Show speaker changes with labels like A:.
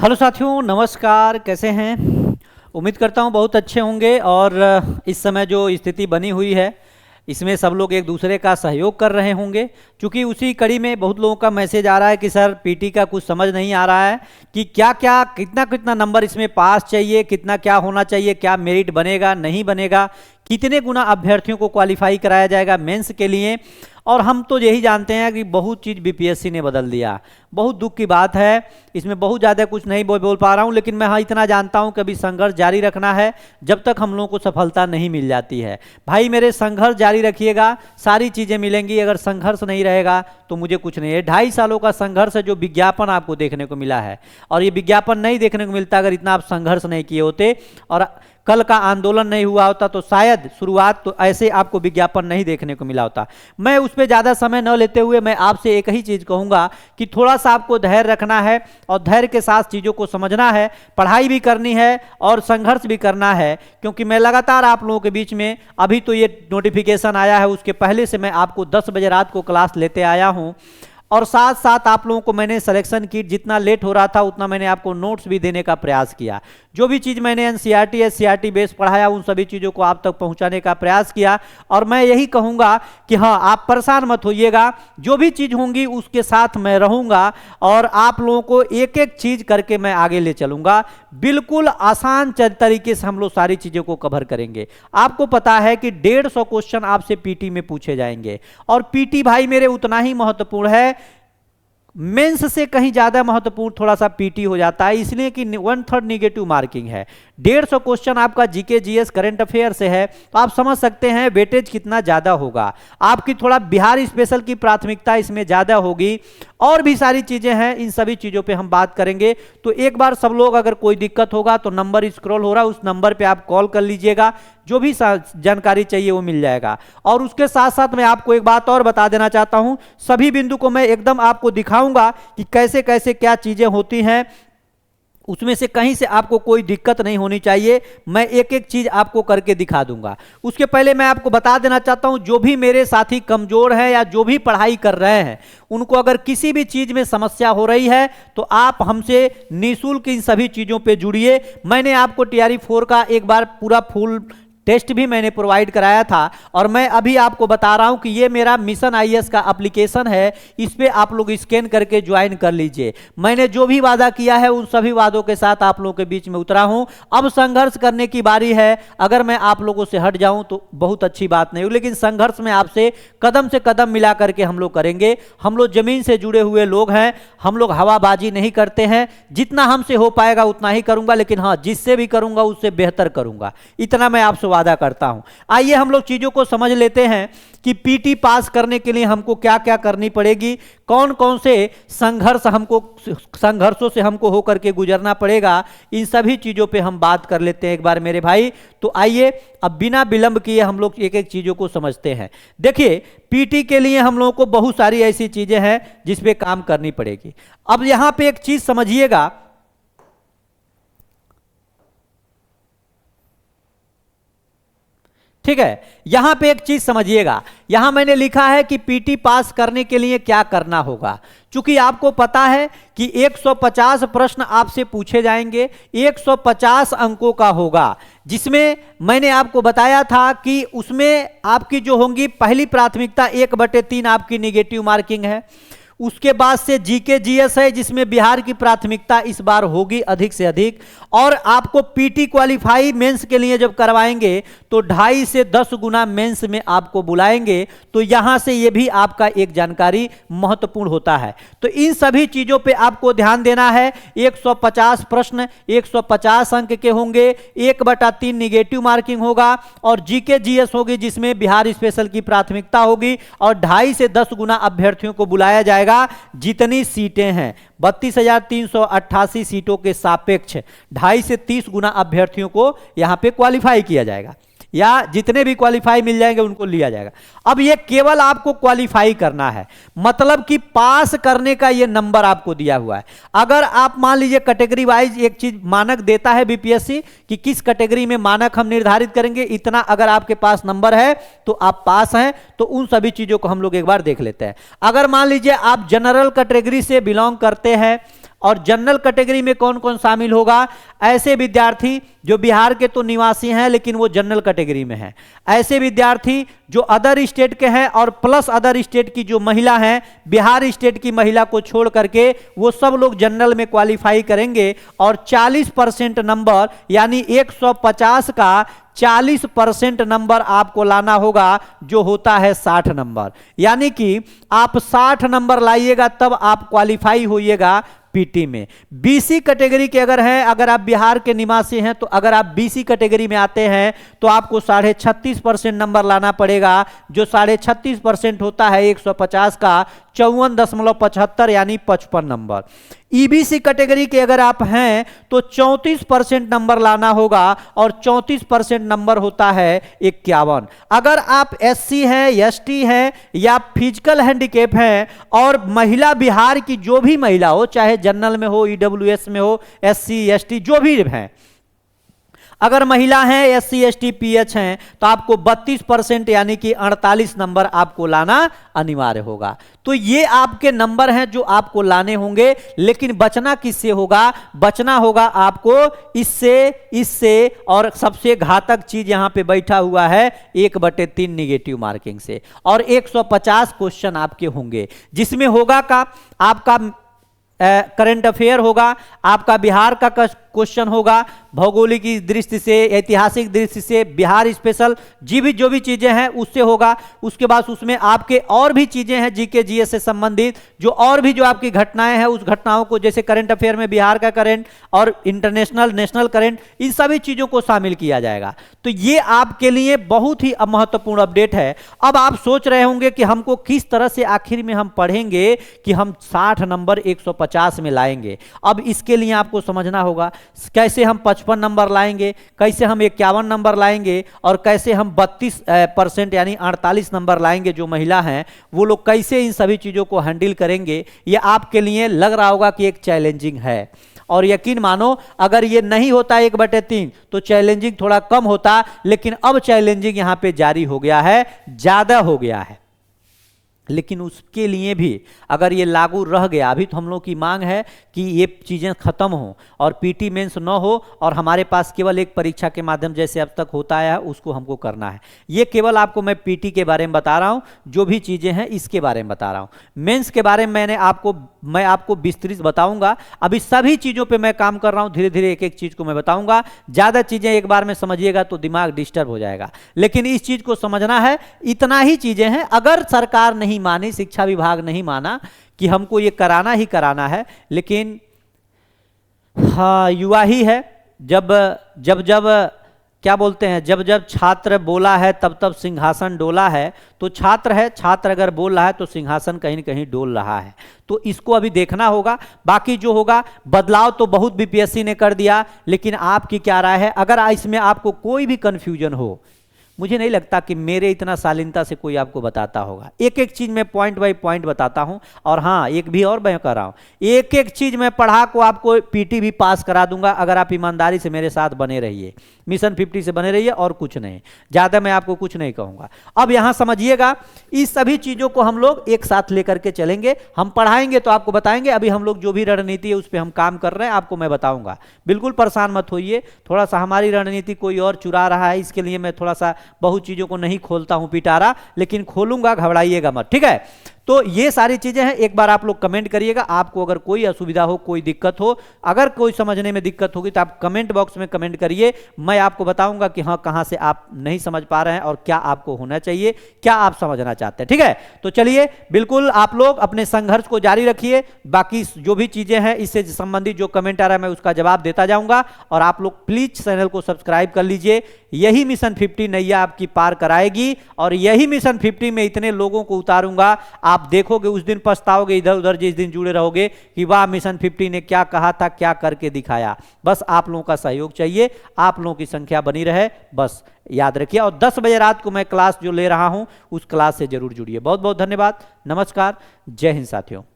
A: Hello साथियों, नमस्कार। कैसे हैं? उम्मीद करता हूं बहुत अच्छे होंगे। और इस समय जो स्थिति बनी हुई है इसमें सब लोग एक दूसरे का सहयोग कर रहे होंगे, क्योंकि उसी कड़ी में बहुत लोगों का मैसेज आ रहा है कि सर पीटी का कुछ समझ नहीं आ रहा है कि क्या क्या कितना कितना नंबर इसमें पास चाहिए, कितना क्या होना चाहिए, क्या मेरिट बनेगा नहीं बनेगा, कितने गुना अभ्यर्थियों को क्वालिफाई कराया जाएगा मेंस के लिए। और हम तो यही जानते हैं कि बहुत चीज़ बीपीएससी ने बदल दिया। बहुत दुख की बात है, इसमें बहुत ज़्यादा कुछ नहीं बोल पा रहा हूँ, लेकिन मैं हाँ इतना जानता हूँ कि अभी संघर्ष जारी रखना है जब तक हम लोगों को सफलता नहीं मिल जाती है। भाई मेरे, संघर्ष जारी रखिएगा, सारी चीज़ें मिलेंगी। अगर संघर्ष नहीं रहेगा तो मुझे कुछ नहीं है। 2.5 सालों का संघर्ष है जो विज्ञापन आपको देखने को मिला है, और ये विज्ञापन नहीं देखने को मिलता अगर इतना आप संघर्ष नहीं किए होते और कल का आंदोलन नहीं हुआ होता तो शायद शुरुआत तो ऐसे आपको विज्ञापन नहीं देखने को मिला होता। मैं उस पर ज़्यादा समय न लेते हुए मैं आपसे एक ही चीज़ कहूँगा कि थोड़ा सा आपको धैर्य रखना है और धैर्य के साथ चीज़ों को समझना है, पढ़ाई भी करनी है और संघर्ष भी करना है। क्योंकि मैं लगातार आप लोगों के बीच में, अभी तो ये नोटिफिकेशन आया है, उसके पहले से मैं आपको 10 बजे रात को क्लास लेते आया हूँ, और साथ साथ आप लोगों को मैंने सिलेक्शन किट जितना लेट हो रहा था उतना मैंने आपको नोट्स भी देने का प्रयास किया। जो भी चीज़ मैंने एनसीईआरटी एससीईआरटी बेस पढ़ाया उन सभी चीज़ों को आप तक पहुंचाने का प्रयास किया। और मैं यही कहूंगा कि हाँ, आप परेशान मत होइएगा, जो भी चीज़ होंगी उसके साथ मैं रहूंगा और आप लोगों को एक एक चीज़ करके मैं आगे ले चलूंगा। बिल्कुल आसान तरीके से हम लोग सारी चीज़ों को कवर करेंगे। आपको पता है कि 150 क्वेश्चन आपसे पीटी में पूछे जाएंगे, और पीटी भाई मेरे उतना ही महत्वपूर्ण है, मेंस से कहीं ज़्यादा महत्वपूर्ण थोड़ा सा पीटी हो जाता है, इसलिए कि 1/3 निगेटिव मार्किंग है। 150 क्वेश्चन आपका जीके जीएस करंट अफेयर से है, तो आप समझ सकते हैं वेटेज कितना ज़्यादा होगा। आपकी थोड़ा बिहार स्पेशल की प्राथमिकता इसमें ज़्यादा होगी, और भी सारी चीज़ें हैं, इन सभी चीज़ों पे हम बात करेंगे। तो एक बार सब लोग, अगर कोई दिक्कत होगा तो नंबर स्क्रॉल हो रहा है, उस नंबर पे आप कॉल कर लीजिएगा, जो भी जानकारी चाहिए वो मिल जाएगा। और उसके साथ साथ मैं आपको एक बात और बता देना चाहता हूं, सभी बिंदु को मैं एकदम आपको दिखाऊंगा कि कैसे कैसे क्या चीज़ें होती हैं, उसमें से कहीं से आपको कोई दिक्कत नहीं होनी चाहिए। मैं एक एक चीज आपको करके दिखा दूंगा। उसके पहले मैं आपको बता देना चाहता हूं, जो भी मेरे साथी कमजोर हैं या जो भी पढ़ाई कर रहे हैं, उनको अगर किसी भी चीज में समस्या हो रही है तो आप हमसे निःशुल्क इन सभी चीजों पे जुड़िए। मैंने आपको टीआरई 4 का एक बार पूरा फुल टेस्ट भी मैंने प्रोवाइड कराया था, और मैं अभी आपको बता रहा हूं कि ये मेरा मिशन आईएएस का एप्लीकेशन है, इस पे आप लोग स्कैन करके ज्वाइन कर लीजिए। मैंने जो भी वादा किया है उन सभी वादों के साथ आप लोगों के बीच में उतरा हूं। अब संघर्ष करने की बारी है। अगर मैं आप लोगों से हट जाऊं तो बहुत अच्छी बात नहीं, लेकिन संघर्ष में आपसे कदम से कदम मिला करके हम लोग करेंगे। हम लोग जमीन से जुड़े हुए लोग हैं, हम लोग हवाबाजी नहीं करते हैं। जितना हमसे हो पाएगा उतना ही करूंगा, लेकिन हाँ, जिससे भी करूंगा उससे बेहतर करूंगा, इतना मैं आपसे वादा करता हूं। आइए हम लोग चीजों को समझ लेते हैं कि पीटी पास करने के लिए हमको क्या क्या करनी पड़ेगी, कौन कौन से संघर्षों से हमको होकर के गुजरना पड़ेगा। इन सभी चीजों पे हम बात कर लेते हैं एक बार मेरे भाई। तो आइए अब बिना विलंब किए हम लोग एक एक चीजों को समझते हैं। देखिए, पीटी के लिए हम लोगों को बहुत सारी ऐसी चीजें हैं जिस पे काम करनी पड़ेगी। अब यहां पे एक चीज समझिएगा, ठीक है, यहां पे एक चीज समझिएगा। यहां मैंने लिखा है कि पीटी पास करने के लिए क्या करना होगा। चूंकि आपको पता है कि 150 प्रश्न आपसे पूछे जाएंगे, 150 अंकों का होगा, जिसमें मैंने आपको बताया था कि उसमें आपकी जो होंगी पहली प्राथमिकता 1/3 आपकी निगेटिव मार्किंग है। उसके बाद से जीके जीएस है, जिसमें बिहार की प्राथमिकता इस बार होगी अधिक से अधिक। और आपको पीटी क्वालिफाई मेंस के लिए जब करवाएंगे तो 2.5 से 10 गुना मेंस में आपको बुलाएंगे। तो यहां से ये भी आपका एक जानकारी महत्वपूर्ण होता है। तो इन सभी चीजों पे आपको ध्यान देना है। 150 प्रश्न 150 अंक के होंगे, 1/3 निगेटिव मार्किंग होगा, और जीके जीएस होगी जिसमें बिहार स्पेशल की प्राथमिकता होगी, और 2.5 से 10 गुना अभ्यर्थियों को बुलाया जाएगा। जितनी सीटें हैं 32,388 सीटों के सापेक्ष 2.5 से 30 गुना अभ्यर्थियों को यहां पे क्वालिफाई किया जाएगा, या जितने भी क्वालिफाई मिल जाएंगे उनको लिया जाएगा। अब ये केवल आपको क्वालिफाई करना है, मतलब कि पास करने का ये नंबर आपको दिया हुआ है। अगर आप मान लीजिए कैटेगरी वाइज एक चीज मानक देता है बीपीएससी कि किस कैटेगरी में मानक हम निर्धारित करेंगे, इतना अगर आपके पास नंबर है तो आप पास हैं। तो उन सभी चीजों को हम लोग एक बार देख लेते हैं। अगर मान लीजिए आप जनरल कैटेगरी से बिलोंग करते हैं और जनरल कैटेगरी में कौन कौन शामिल होगा? ऐसे विद्यार्थी जो बिहार के तो निवासी हैं लेकिन वो जनरल कैटेगरी में हैं, ऐसे विद्यार्थी जो अदर स्टेट के हैं और प्लस अदर स्टेट की जो महिला हैं, बिहार स्टेट की महिला को छोड़ करके वो सब लोग जनरल में क्वालिफाई करेंगे और 40% नंबर यानी 150 का 40% नंबर आपको लाना होगा, जो होता है 60 नंबर। यानी कि आप 60 नंबर लाइएगा तब आप क्वालिफाई होइएगा पीटी में। बीसी कैटेगरी के अगर हैं, अगर आप बिहार के निवासी हैं तो अगर आप बीसी कैटेगरी में आते हैं तो आपको 36.5% नंबर लाना पड़ेगा, जो 36.5% होता है 150 का 54.75 यानी 55 नंबर। ईबीसी कैटेगरी के अगर आप हैं तो 34% नंबर लाना होगा और 34% नंबर होता है 51। अगर आप एससी हैं, एसटी हैं या फिजिकल हैंडीकैप हैं और महिला बिहार की जो भी महिला हो, चाहे जनरल में हो, ईडब्ल्यूएस में हो, एससी एसटी जो भी हैं, अगर महिला हैं, एससी एसटी पीएच हैं तो आपको 32% यानी कि 48 नंबर आपको लाना अनिवार्य होगा। तो ये आपके नंबर हैं जो आपको लाने होंगे, लेकिन बचना किससे होगा? बचना होगा आपको इससे और सबसे घातक चीज यहां पे बैठा हुआ है 1/3 निगेटिव मार्किंग से, और 150 क्वेश्चन आपके होंगे, जिसमें होगा का आपका करंट अफेयर होगा, आपका बिहार का क्वेश्चन होगा, भौगोलिक दृष्टि से, ऐतिहासिक दृष्टि से, बिहार स्पेशल जो भी चीजें हैं उससे होगा। उसके बाद उसमें आपके और भी चीजें हैं जीके जीएस से संबंधित, जो और भी जो आपकी घटनाएं हैं उस घटनाओं को, जैसे करंट अफेयर में बिहार का करंट और इंटरनेशनल नेशनल करंट, इन सभी चीजों को शामिल किया जाएगा। तो ये आपके लिए बहुत ही महत्वपूर्ण अपडेट है। अब आप सोच रहे होंगे कि हमको किस तरह से आखिर में हम पढ़ेंगे कि हम 60 नंबर 150 में लाएंगे। अब इसके लिए आपको समझना होगा कैसे हम 55 नंबर लाएंगे, कैसे हम 51 नंबर लाएंगे और कैसे हम 32% यानी 48 नंबर लाएंगे। जो महिला हैं वो लोग कैसे इन सभी चीज़ों को हैंडल करेंगे, ये आपके लिए लग रहा होगा कि एक चैलेंजिंग है। और यकीन मानो अगर ये नहीं होता 1/3 तो चैलेंजिंग थोड़ा कम होता, लेकिन अब चैलेंजिंग यहाँ पे जारी हो गया है, ज़्यादा हो गया है। लेकिन उसके लिए भी अगर ये लागू रह गया, अभी तो हम लोग की मांग है कि ये चीज़ें ख़त्म हो और पीटी मेंस न हो और हमारे पास केवल एक परीक्षा के माध्यम जैसे अब तक होता आया है उसको हमको करना है। ये केवल आपको मैं पीटी के बारे में बता रहा हूँ, जो भी चीज़ें हैं इसके बारे में बता रहा हूँ। मेंस के बारे में मैं आपको विस्तृत बताऊँगा। अभी सभी चीज़ों पर मैं काम कर रहा हूँ, धीरे धीरे एक एक चीज़ को मैं बताऊँगा। ज़्यादा चीज़ें एक बार में समझिएगा तो दिमाग डिस्टर्ब हो जाएगा, लेकिन इस चीज़ को समझना है। इतना ही चीज़ें हैं, अगर सरकार नहीं मानी, शिक्षा विभाग नहीं माना कि हमको ये कराना ही कराना है, लेकिन हाँ युवा ही है। जब क्या बोलते हैं, जब छात्र बोला है तब तब सिंहासन डोला है। तो छात्र है, छात्र अगर बोल रहा है तो सिंहासन कहीं न कहीं डोल रहा है। तो इसको अभी देखना होगा। बाकी जो होगा, बदलाव तो बहुत बीपीएससी ने कर दिया, लेकिन आपकी क्या राय है? अगर इसमें आपको कोई भी कंफ्यूजन हो, मुझे नहीं लगता कि मेरे इतना शालीनता से कोई आपको बताता होगा। एक एक चीज़ मैं पॉइंट बाय पॉइंट बताता हूं। और हाँ, एक भी और मैं कर रहा हूं, एक एक चीज़ मैं पढ़ा को आपको पीटी भी पास करा दूंगा, अगर आप ईमानदारी से मेरे साथ बने रहिए, मिशन 50 से बने रहिए, और कुछ नहीं, ज़्यादा मैं आपको कुछ नहीं कहूँगा। अब यहाँ समझिएगा, इस सभी चीज़ों को हम लोग एक साथ लेकर के चलेंगे। हम पढ़ाएंगे तो आपको बताएंगे। अभी हम लोग जो भी रणनीति है उस पर हम काम कर रहे हैं, आपको मैं बताऊँगा। बिल्कुल परेशान मत होइए। थोड़ा सा हमारी रणनीति कोई और चुरा रहा है, इसके लिए मैं थोड़ा सा बहुत चीज़ों को नहीं खोलता हूं पिटारा, लेकिन खोलूंगा, घबराइएगा मत, ठीक है। तो ये सारी चीजें हैं। एक बार आप लोग कमेंट करिएगा, आपको अगर कोई असुविधा हो, कोई दिक्कत हो, अगर कोई समझने में दिक्कत होगी तो आप कमेंट बॉक्स में कमेंट करिए। मैं आपको बताऊंगा कि हाँ कहां से आप नहीं समझ पा रहे हैं और क्या आपको होना चाहिए, क्या आप समझना चाहते हैं, ठीक है। तो चलिए, बिल्कुल आप लोग अपने संघर्ष को जारी रखिए। बाकी जो भी चीजें हैं इससे संबंधित जो कमेंट आ रहा है मैं उसका जवाब देता जाऊंगा। और आप लोग प्लीज चैनल को सब्सक्राइब कर लीजिए। यही मिशन 50 नैया आपकी पार कराएगी और यही मिशन 50 में इतने लोगों को उतारूंगा, आप देखोगे उस दिन पछताओगे इधर उधर जिस दिन जुड़े रहोगे कि वाह मिशन 50 ने क्या कहा था, क्या करके दिखाया। बस आप लोगों का सहयोग चाहिए, आप लोगों की संख्या बनी रहे, बस याद रखिए। और 10 बजे रात को मैं क्लास जो ले रहा हूं उस क्लास से जरूर जुड़िए। बहुत बहुत धन्यवाद, नमस्कार, जय हिंद साथियों।